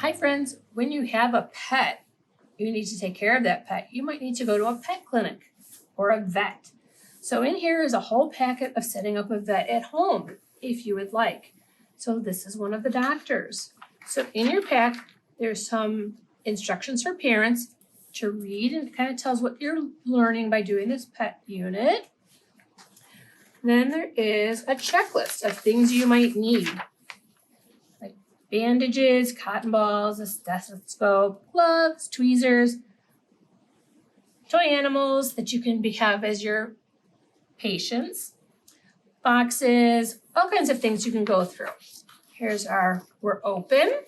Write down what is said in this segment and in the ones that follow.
Hi friends, when you have a pet, you need to take care of that pet. You might need to go to a pet clinic or a vet. So in here is a whole packet of setting up a vet at home if you would like. So this is one of the doctors. So in your pack, there's some instructions for parents to read, and it kind of tells what you're learning by doing this pet unit. Then there is a checklist of things you might need, like bandages, cotton balls, a stethoscope, gloves, tweezers, toy animals that you can have as your patients, boxes, all kinds of things you can go through. Here's our, we're open.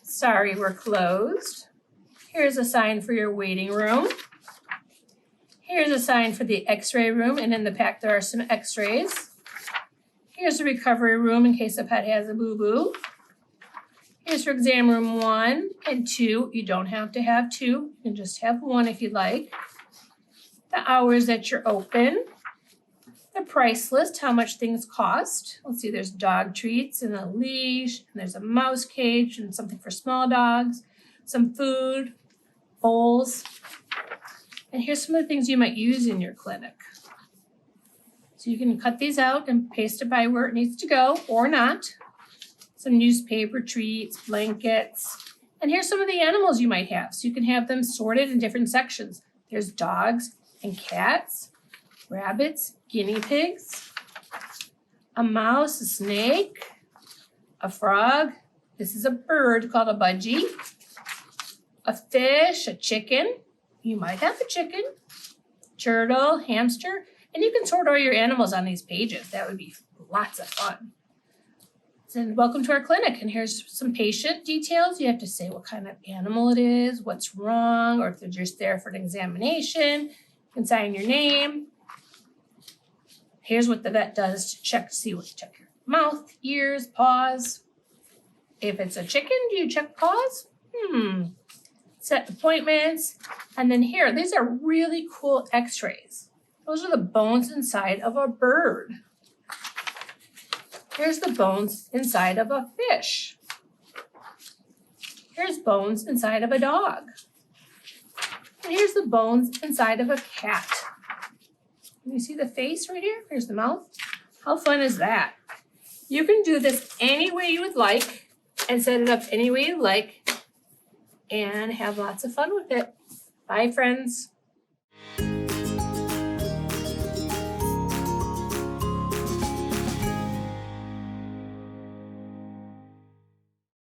Sorry, we're closed. Here's a sign for your waiting room. Here's a sign for the x-ray room, and in the pack there are some x-rays. Here's the recovery room in case the pet has a boo-boo. Here's for exam room 1 and 2. You don't have to have 2. You can just have 1 if you'd like. The hours that you're open. The price list, how much things cost. Let's see, there's dog treats and a leash, and there's a mouse cage and something for small dogs, some food, bowls. And here's some of the things you might use in your clinic. So you can cut these out and paste it by where it needs to go or not. Some newspaper treats, blankets. And here's some of the animals you might have. So you can have them sorted in different sections. There's dogs and cats, rabbits, guinea pigs, a mouse, a snake, a frog. This is a bird called a budgie, a fish, a chicken. You might have a chicken, turtle, hamster, and you can sort all your animals on these pages. That would be lots of fun. And welcome to our clinic. And here's some patient details. You have to say what kind of animal it is, what's wrong, or if they're just there for an examination. You can sign your name. Here's what the vet does to check your mouth, ears, paws. If it's a chicken, do you check paws? Set appointments. And then here, these are really cool x-rays. Those are the bones inside of a bird. Here's the bones inside of a fish. Here's bones inside of a dog. And here's the bones inside of a cat. Can you see the face right here? Here's the mouth. How fun is that? You can do this any way you would like and set it up any way you like and have lots of fun with it. Bye, friends.